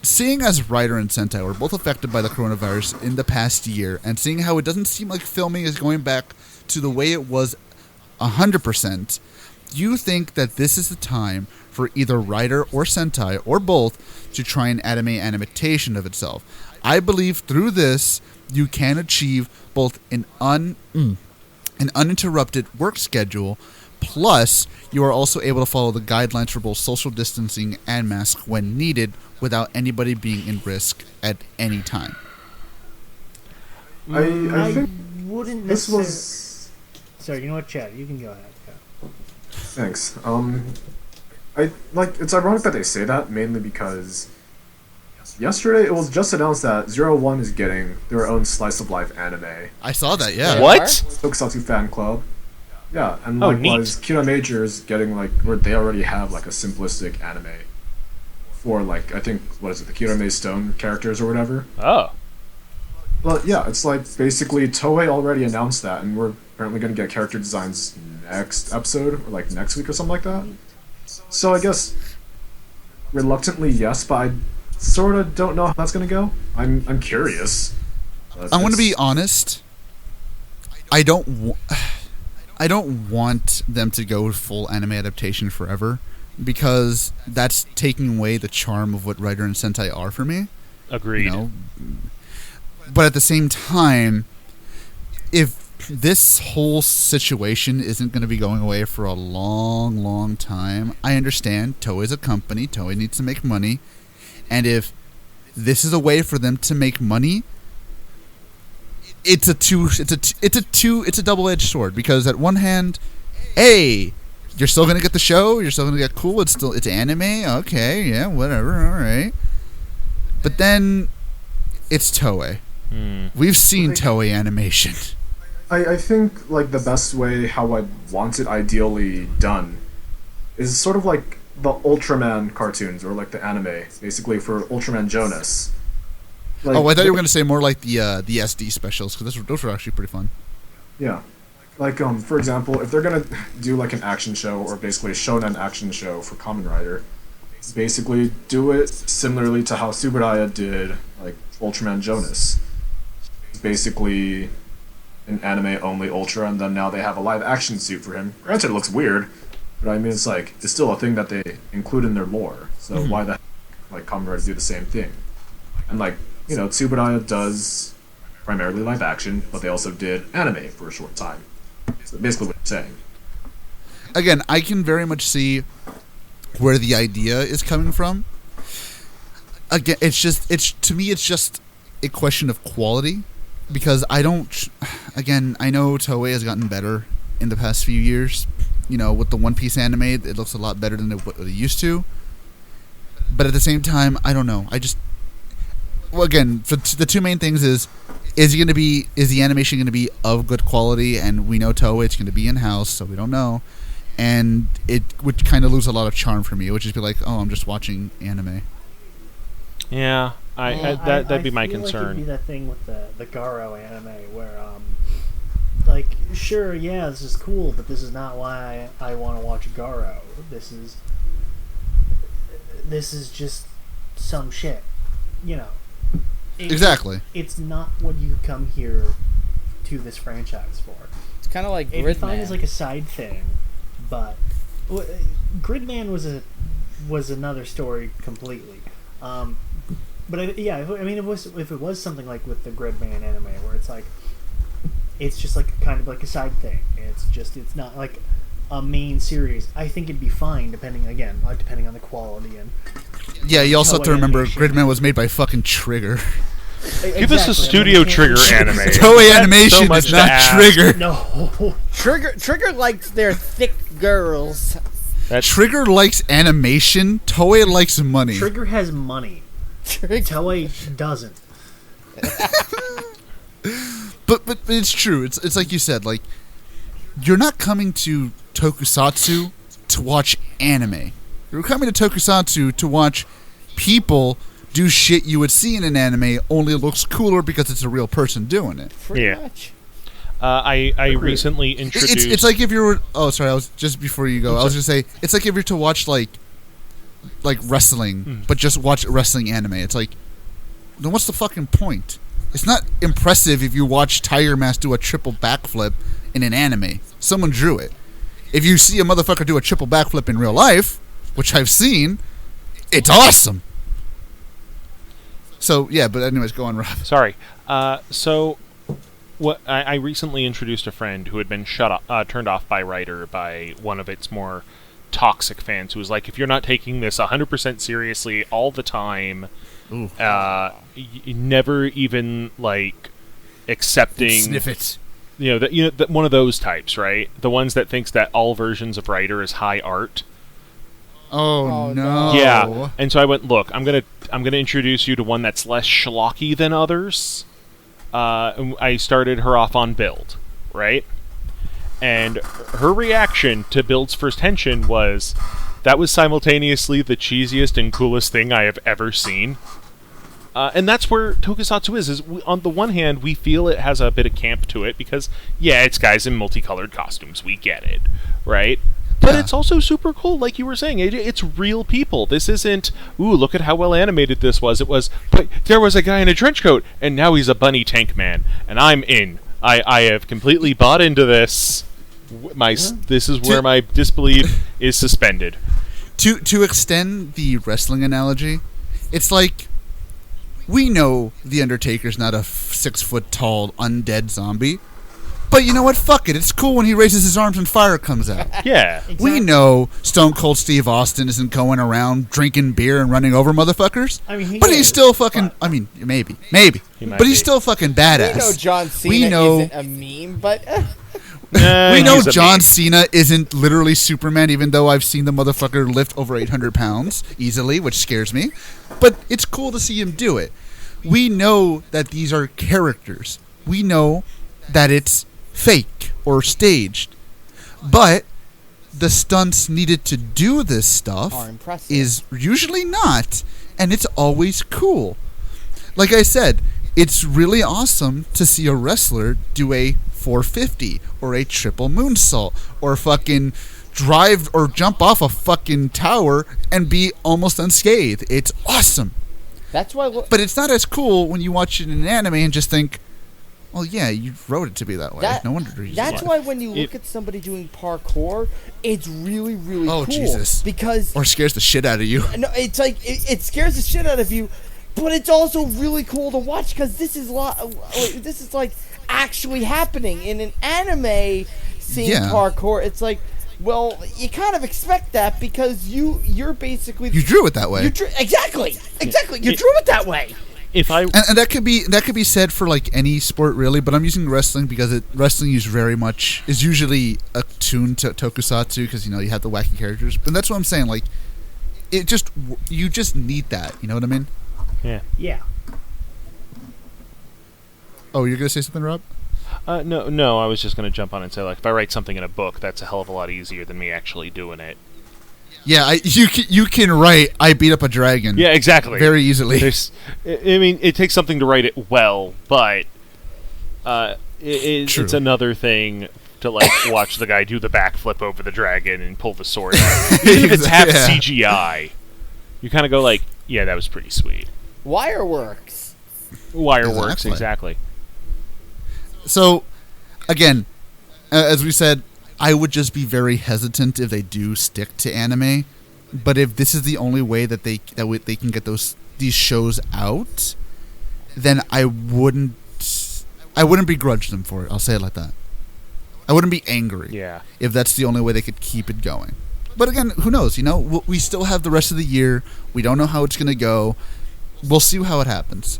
seeing as Rider and Sentai were both affected by the coronavirus in the past year, and seeing how it doesn't seem like filming is going back to the way it was 100%, do you think that this is the time for either Rider or Sentai, or both, to try an anime adaptation of itself? I believe through this, you can achieve both an uninterrupted work schedule, plus you are also able to follow the guidelines for both social distancing and masks when needed without anybody being in risk at any time. I think wouldn't this necessarily... was... Sorry, you know what, Chad? You can go ahead. Go. Thanks. It's ironic that they say that, mainly because yesterday it was just announced that 01 is getting their own slice of life anime. I saw that, yeah. What? Tokusatsu fan club. Yeah, and neat. Kira Major is getting where they already have a simplistic anime for I think the Kirame Stone characters or whatever. Oh. Well, yeah, it's basically Toei already announced that, and we're apparently going to get character designs next episode or next week or something like that. So I guess reluctantly yes, but I sort of don't know how that's going to go. I'm curious. I want to be honest. I don't want them to go full anime adaptation forever, because that's taking away the charm of what Rider and Sentai are for me. Agreed. But at the same time, if this whole situation isn't going to be going away for a long, long time, I understand Toei is a company. Toei needs to make money. And if this is a way for them to make money, it's a double-edged sword, because at one hand, hey, you're still going to get the show, you're still going to get cool, it's anime, okay, yeah, whatever, all right. But then it's Toei. We've seen Toei animation. I think the best way how I want it ideally done is sort of like the Ultraman cartoons, or the anime, basically for Ultraman Jonas. I thought you were going to say more like the SD specials, because those were actually pretty fun. Yeah. For example, if they're going to do an action show, or basically a shonen action show for Kamen Rider, basically do it similarly to how Tsuburaya did Ultraman Jonas. Basically an anime-only Ultra, and then now they have a live-action suit for him. Granted, it looks weird, but I mean, it's still a thing that they include in their lore, so why the heck, Kamen Rider do the same thing? And, Tsuburaya does primarily live-action, but they also did anime for a short time. So basically what I'm saying. Again, I can very much see where the idea is coming from. Again, to me, it's just a question of quality. Because I know Toei has gotten better in the past few years. With the One Piece anime, it looks a lot better than what it used to. But at the same time, I don't know. Again, the two main things is the animation going to be of good quality? And we know Toei, it's going to be in-house, so we don't know. And it would kind of lose a lot of charm for me. It would just be I'm just watching anime. Yeah. That'd be my concern. It'd be that thing with the Garo anime where, sure, yeah, this is cool, but this is not why I want to watch Garo. This is just some shit, Exactly. It's not what you come here to this franchise for. It's kind of like Gridman. It's fine as a side thing, but Gridman was another story completely. But if it was something like with the Gridman anime, where it's just kind of a side thing. It's not a main series. I think it'd be fine, depending on the quality and. Yeah, you also have to remember Gridman was made by fucking Trigger. Give us a Studio Trigger anime. Toei Animation is not Trigger. No. Trigger likes their thick girls. Trigger likes animation. Toei likes money. Trigger has money. Toei doesn't. But it's true. It's like you said. You're not coming to Tokusatsu to watch anime. You're coming to Tokusatsu to watch people do shit you would see in an anime, only it looks cooler because it's a real person doing it. Pretty much. I recently introduced... It's like if you were... Oh, sorry, I was just before you go. I was going to say, it's like if you're to watch, like wrestling, but just watch wrestling anime. It's like, then what's the fucking point? It's not impressive if you watch Tiger Mask do a triple backflip in an anime. Someone drew it. If you see a motherfucker do a triple backflip in real life, which I've seen, it's awesome. So, yeah, but anyways, go on, Rob. Sorry. So, what I recently introduced a friend who had been turned off by Rider by one of its more toxic fans, who was like, if you're not taking this 100% seriously all the time, never even, like, accepting... Sniff it. One of those types, right? The ones that thinks that all versions of Rider is high art. Oh no! Yeah, and so I went, look, I'm gonna introduce you to one that's less schlocky than others. I started her off on Build, right? And her reaction to Build's first henshin was, that was simultaneously the cheesiest and coolest thing I have ever seen. And that's where Tokusatsu is on the one hand, we feel it has a bit of camp to it, because, yeah, it's guys in multicolored costumes, we get it, right? But it's also super cool, like you were saying. It's real people. This isn't, ooh, look at how well animated this was. It was, but there was a guy in a trench coat, and now he's a bunny tank man. And I'm in. I have completely bought into this. This is where my disbelief is suspended. To extend the wrestling analogy, it's like, we know The Undertaker's not a 6-foot-tall undead zombie. But you know what? Fuck it. It's cool when he raises his arms and fire comes out. Yeah. Exactly. We know Stone Cold Steve Austin isn't going around drinking beer and running over motherfuckers. I mean, but he's still fucking... I mean, maybe. But he's still fucking badass. We know John Cena isn't a meme, but... we know John Cena isn't literally Superman, even though I've seen the motherfucker lift over 800 pounds easily, which scares me. But it's cool to see him do it. We know that these are characters. We know that it's fake or staged. But the stunts needed to do this stuff is usually not, and it's always cool. Like I said, it's really awesome to see a wrestler do a 450 or a triple moonsault or fucking drive or jump off a fucking tower and be almost unscathed. It's awesome. That's why. But it's not as cool when you watch it in an anime and just think, well, yeah, you wrote it to be that way. No wonder. That's why when you look at somebody doing parkour, it's really, really cool. Oh, Jesus. Because... Or scares the shit out of you. No, it's like, it scares the shit out of you, but it's also really cool to watch because this is like actually happening. In an anime, seeing parkour, it's like, well, you kind of expect that because you're basically... You drew it that way. Exactly. You drew it that way. And that could be said for like any sport really, but I'm using wrestling because wrestling is usually attuned to tokusatsu because you have the wacky characters. But that's what I'm saying. Like, you just need that. You know what I mean? Yeah. Oh, you're gonna say something, Rob? No. I was just gonna jump on and say, like, if I write something in a book, that's a hell of a lot easier than me actually doing it. Yeah, you can write I beat up a dragon. Yeah, exactly. Very easily. It takes something to write it well, but it's another thing to like watch the guy do the backflip over the dragon and pull the sword out. Even if it's half CGI, you kind of go like, yeah, that was pretty sweet. Wireworks, exactly. So, again, as we said, I would just be very hesitant if they do stick to anime. But if this is the only way that they can get these shows out, then I wouldn't begrudge them for it. I'll say it like that. I wouldn't be angry if that's the only way they could keep it going. But again, who knows? We still have the rest of the year. We don't know how it's going to go. We'll see how it happens.